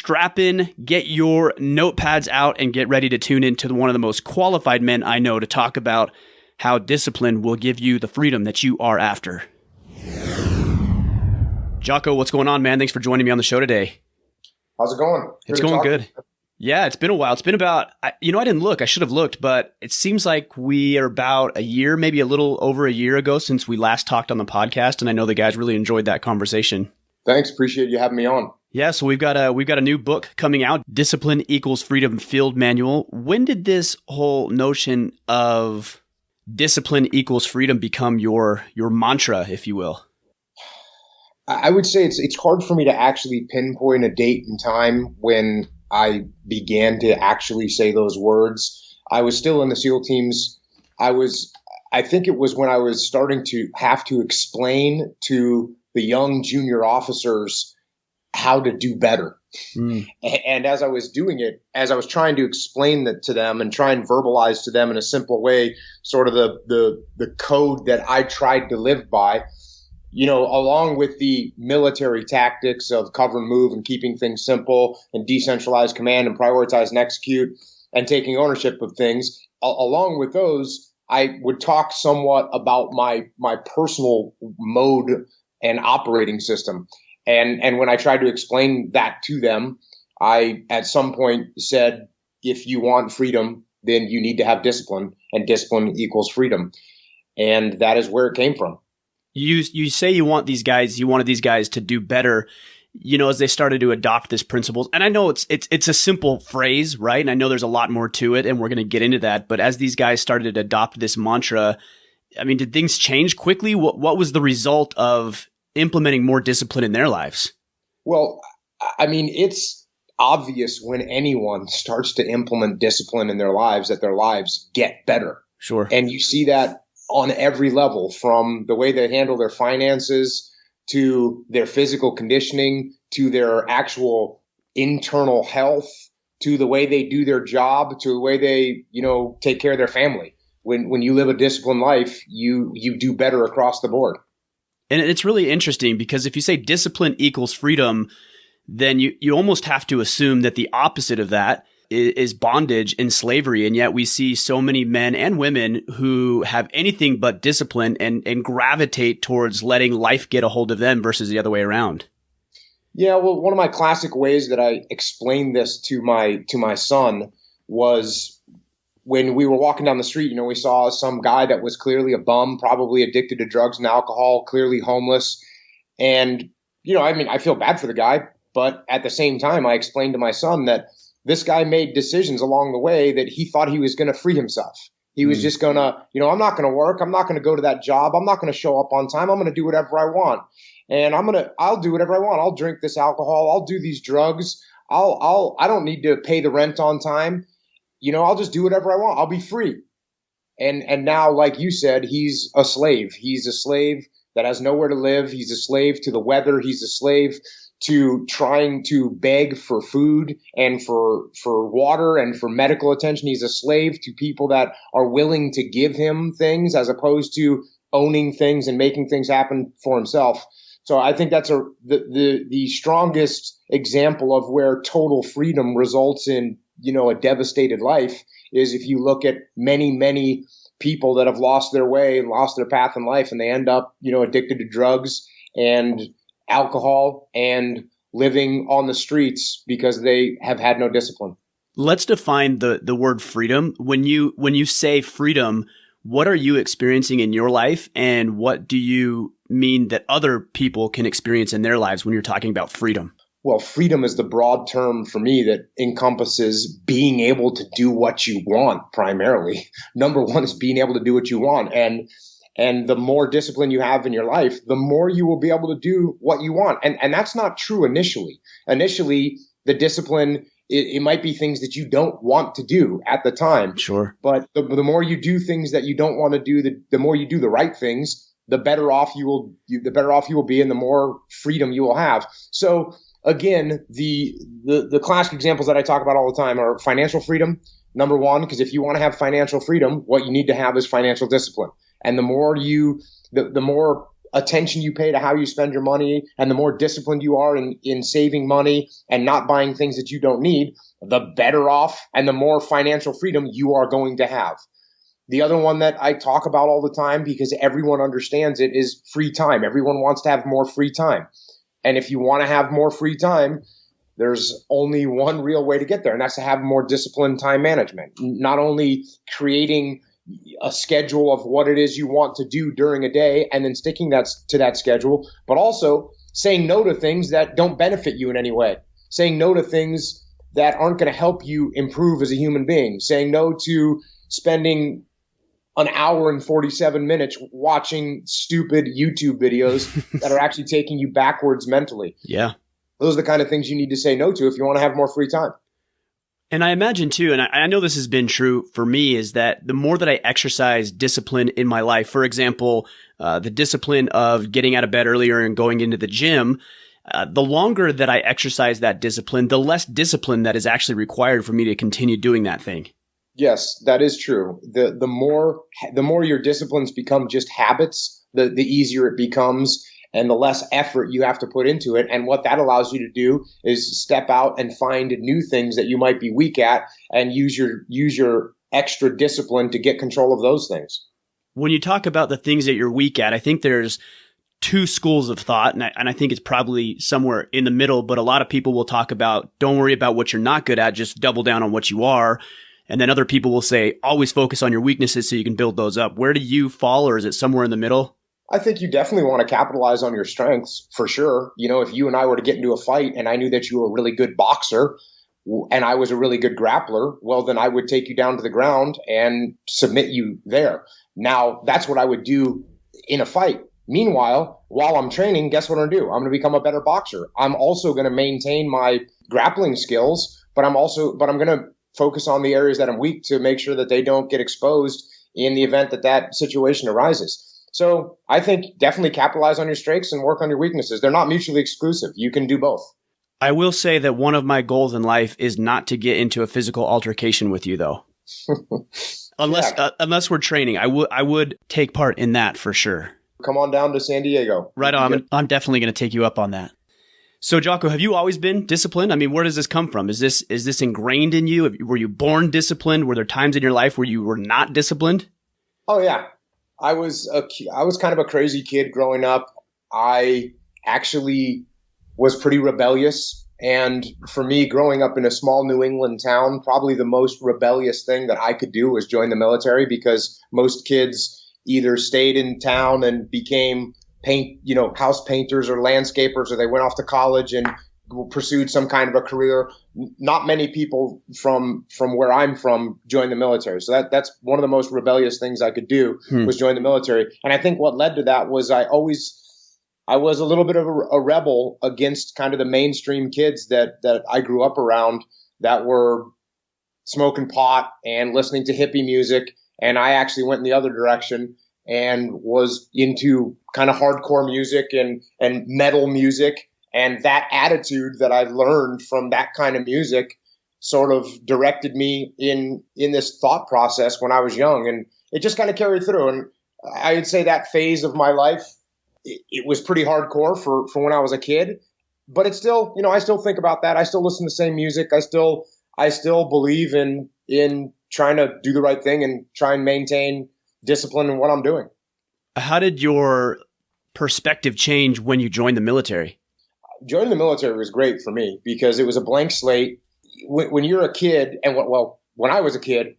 Strap in, get your notepads out, and get ready to tune into one of the most qualified men I know to talk about how discipline will give you the freedom that you are after. Jocko, what's going on, man? Thanks for joining me on the show today. How's it going? It's going good. Yeah, it's been a while. It's been about, I didn't look. I should have looked, but it seems like we are about a year, maybe a little over a year ago since we last talked on the podcast, and I know the guys really enjoyed that conversation. Thanks. Appreciate you having me on. Yeah, so we've got a new book coming out, Discipline Equals Freedom Field Manual. When did this whole notion of discipline equals freedom become your mantra, if you will? I would say it's hard for me to actually pinpoint a date and time when I began to actually say those words. I was still in the SEAL teams. I think it was when I was starting to have to explain to the young junior officers how to do better. And as I was doing it, as I was trying to explain that to them and try and verbalize to them in a simple way, sort of the code that I tried to live by, along with the military tactics of cover and move and keeping things simple and decentralized command and prioritize and execute and taking ownership of things, along with those, I would talk somewhat about my personal mode and operating system. And when I tried to explain that to them, I at some point said, if you want freedom, then you need to have discipline, and discipline equals freedom. And that is where it came from. You say you wanted these guys to do better, as they started to adopt this principles. And I know it's a simple phrase, right? And I know there's a lot more to it, and we're going to get into that. But as these guys started to adopt this mantra, did things change quickly? What was the result of implementing more discipline in their lives? Well, it's obvious when anyone starts to implement discipline in their lives that their lives get better. Sure. And you see that on every level, from the way they handle their finances to their physical conditioning to their actual internal health to the way they do their job to the way they, take care of their family. When you live a disciplined life, you do better across the board. And it's really interesting because if you say discipline equals freedom, then you almost have to assume that the opposite of that is bondage and slavery. And yet we see so many men and women who have anything but discipline and gravitate towards letting life get a hold of them versus the other way around. Yeah, well, one of my classic ways that I explained this to my son was when we were walking down the street. We saw some guy that was clearly a bum, probably addicted to drugs and alcohol, clearly homeless. And, I feel bad for the guy, but at the same time, I explained to my son that this guy made decisions along the way that he thought he was going to free himself. He was just going to, I'm not going to work. I'm not going to go to that job. I'm not going to show up on time. I'm going to do whatever I want. And I'll do whatever I want. I'll drink this alcohol. I'll do these drugs. I don't need to pay the rent on time. I'll just do whatever I want. I'll be free. And now, like you said, he's a slave. He's a slave that has nowhere to live. He's a slave to the weather. He's a slave to trying to beg for food and for water and for medical attention. He's a slave to people that are willing to give him things as opposed to owning things and making things happen for himself. So I think that's the strongest example of where total freedom results in, a devastated life is if you look at many, many people that have lost their way and lost their path in life, and they end up, addicted to drugs and alcohol and living on the streets because they have had no discipline. Let's define the word freedom. When you say freedom, what are you experiencing in your life, and what do you mean that other people can experience in their lives when you're talking about freedom? Well, freedom is the broad term for me that encompasses being able to do what you want primarily. Number one is being able to do what you want. And the more discipline you have in your life, the more you will be able to do what you want. And that's not true initially. Initially, the discipline, it might be things that you don't want to do at the time. Sure. But the more you do things that you don't want to do, the more you do the right things, the better off you will be, and the more freedom you will have. So again, the classic examples that I talk about all the time are financial freedom. Number one, because if you want to have financial freedom, what you need to have is financial discipline. And the more attention you pay to how you spend your money and the more disciplined you are in saving money and not buying things that you don't need, the better off and the more financial freedom you are going to have. The other one that I talk about all the time, because everyone understands it, is free time. Everyone wants to have more free time. And if you want to have more free time, there's only one real way to get there, and that's to have more disciplined time management. Not only creating a schedule of what it is you want to do during a day and then sticking to that schedule, but also saying no to things that don't benefit you in any way, saying no to things that aren't going to help you improve as a human being, saying no to spending an hour and 47 minutes watching stupid YouTube videos that are actually taking you backwards mentally. Yeah. Those are the kind of things you need to say no to if you want to have more free time. And I imagine too, and I know this has been true for me, is that the more that I exercise discipline in my life, for example, the discipline of getting out of bed earlier and going into the gym, the longer that I exercise that discipline, the less discipline that is actually required for me to continue doing that thing. Yes, that is true. The more your disciplines become just habits, the easier it becomes and the less effort you have to put into it. And what that allows you to do is step out and find new things that you might be weak at and use your extra discipline to get control of those things. When you talk about the things that you're weak at, I think there's two schools of thought, and I think it's probably somewhere in the middle, but a lot of people will talk about, don't worry about what you're not good at, just double down on what you are. And then other people will say, always focus on your weaknesses so you can build those up. Where do you fall, or is it somewhere in the middle? I think you definitely want to capitalize on your strengths for sure. You know, if you and I were to get into a fight and I knew that you were a really good boxer and I was a really good grappler, well, then I would take you down to the ground and submit you there. Now, that's what I would do in a fight. Meanwhile, while I'm training, guess what I'm going to do? I'm going to become a better boxer. I'm also going to maintain my grappling skills, but I'm going to focus on the areas that I'm weak to make sure that they don't get exposed in the event that situation arises. So I think definitely capitalize on your strengths and work on your weaknesses. They're not mutually exclusive. You can do both. I will say that one of my goals in life is not to get into a physical altercation with you, though. Unless we're training, I would take part in that for sure. Come on down to San Diego. Right on. I'm definitely going to take you up on that. So, Jocko, have you always been disciplined? I mean, where does this come from? Is this ingrained in you? Were you born disciplined? Were there times in your life where you were not disciplined? Oh, yeah. I was kind of a crazy kid growing up. I actually was pretty rebellious. And for me, growing up in a small New England town, probably the most rebellious thing that I could do was join the military, because most kids either stayed in town and became house painters or landscapers, or they went off to college and pursued some kind of a career. Not many people from where I'm from joined the military. So that's one of the most rebellious things I could do was join the military. And I think what led to that was I was a little bit of a rebel against kind of the mainstream kids that I grew up around that were smoking pot and listening to hippie music. And I actually went in the other direction and was into kind of hardcore music and metal music. And that attitude that I learned from that kind of music sort of directed me in this thought process when I was young. And it just kind of carried through. And I would say that phase of my life, it was pretty hardcore for when I was a kid. But it's still, I still think about that. I still listen to the same music. I still believe in trying to do the right thing and try and maintain discipline in what I'm doing. How did your perspective change when you joined the military? Joining the military was great for me because it was a blank slate. When you're a kid, and when I was a kid,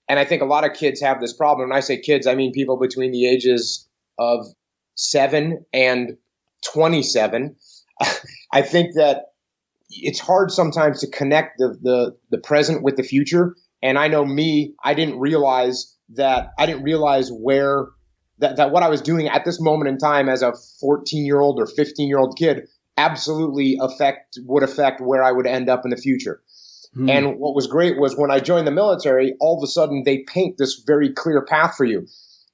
and I think a lot of kids have this problem. When I say kids, I mean people between the ages of 7 and 27. I think that it's hard sometimes to connect the present with the future. And I know I didn't realize where that what I was doing at this moment in time as a 14-year-old or 15-year-old kid absolutely would affect where I would end up in the future. And what was great was when I joined the military, all of a sudden they paint this very clear path for you.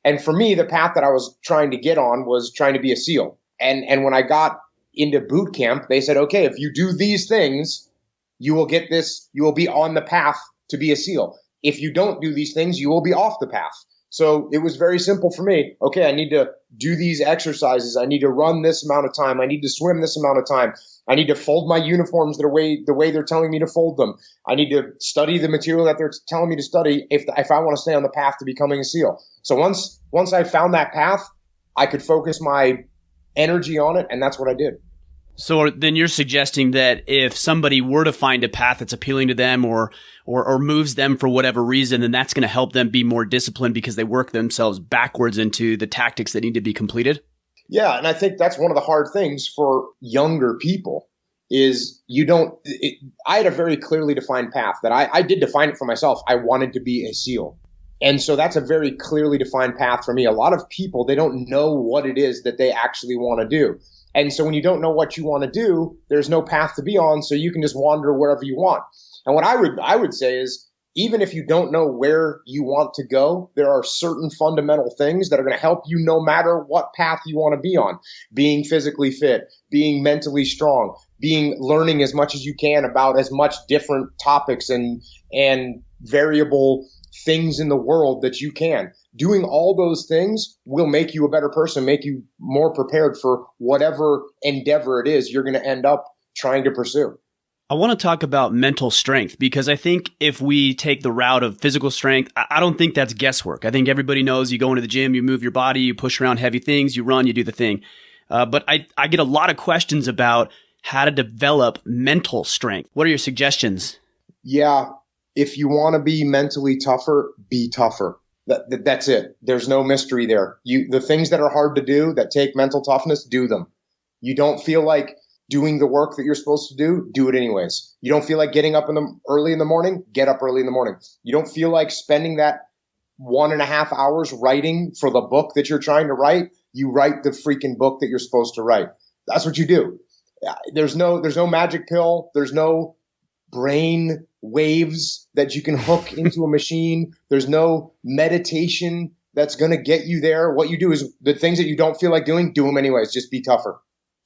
And for me, the path that I was trying to get on was trying to be a SEAL. And when I got into boot camp, they said, okay, if you do these things, you will be on the path to be a SEAL. If you don't do these things, you will be off the path. So it was very simple for me. Okay, I need to do these exercises. I need to run this amount of time. I need to swim this amount of time. I need to fold my uniforms the way they're telling me to fold them. I need to study the material that they're telling me to study if I want to stay on the path to becoming a SEAL. So once I found that path, I could focus my energy on it, and that's what I did. So then you're suggesting that if somebody were to find a path that's appealing to them or moves them for whatever reason, then that's going to help them be more disciplined because they work themselves backwards into the tactics that need to be completed? Yeah, and I think that's one of the hard things for younger people is I had a very clearly defined path that I did define it for myself. I wanted to be a SEAL. And so that's a very clearly defined path for me. A lot of people, they don't know what it is that they actually want to do. And so when you don't know what you want to do, there's no path to be on, so you can just wander wherever you want. And what I would say is, even if you don't know where you want to go, there are certain fundamental things that are going to help you no matter what path you want to be on. Being physically fit, being mentally strong, learning as much as you can about as much different topics and variable things in the world that you can. Doing all those things will make you a better person, make you more prepared for whatever endeavor it is you're going to end up trying to pursue. I want to talk about mental strength because I think if we take the route of physical strength, I don't think that's guesswork. I think everybody knows you go into the gym, you move your body, you push around heavy things, you run, you do the thing. But I get a lot of questions about how to develop mental strength. What are your suggestions? Yeah, if you want to be mentally tougher, be tougher. That's it. There's no mystery there. The things that are hard to do, that take mental toughness, do them. You don't feel like doing the work that you're supposed to do it anyways. You don't feel like getting up early in the morning, get up early in the morning. You don't feel like spending that 1.5 hours writing for the book that you're trying to write, you write the freaking book that you're supposed to write. That's what you do. There's no magic pill. There's no brain waves that you can hook into a machine. There's no meditation that's going to get you there. What you do is the things that you don't feel like doing, do them anyways. Just be tougher.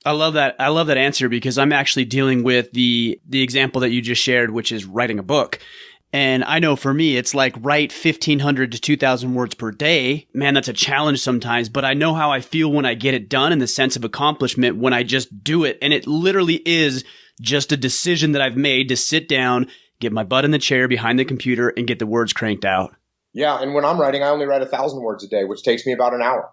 I love that. I love that answer because I'm actually dealing with the example that you just shared, which is writing a book. And I know for me, it's like write 1,500 to 2,000 words per day. Man, that's a challenge sometimes, but I know how I feel when I get it done and the sense of accomplishment when I just do it. And it literally is just a decision that I've made to sit down, get my butt in the chair behind the computer and get the words cranked out. Yeah. And when I'm writing, I only write 1,000 words a day, which takes me about an hour.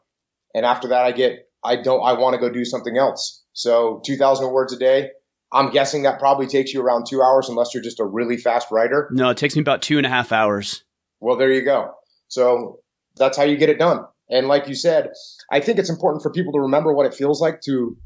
And after that, I want to go do something else. So 2,000 words a day. I'm guessing that probably takes you around 2 hours unless you're just a really fast writer. No, it takes me about 2.5 hours. Well, there you go. So that's how you get it done. And like you said, I think it's important for people to remember what it feels like to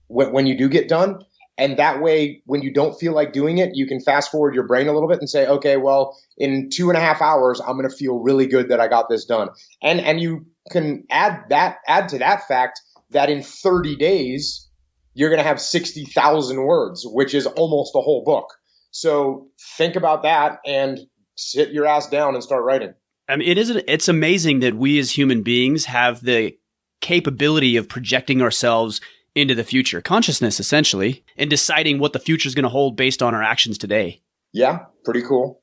when you do get done. And that way, when you don't feel like doing it, you can fast forward your brain a little bit and say, okay, well, in 2.5 hours, I'm going to feel really good that I got this done. And you can add to that fact that in 30 days, you're going to have 60,000 words, which is almost a whole book. So think about that and sit your ass down and start writing. I mean, it's amazing that we as human beings have the capability of projecting ourselves into the future, consciousness essentially, and deciding what the future is going to hold based on our actions today. Yeah, pretty cool.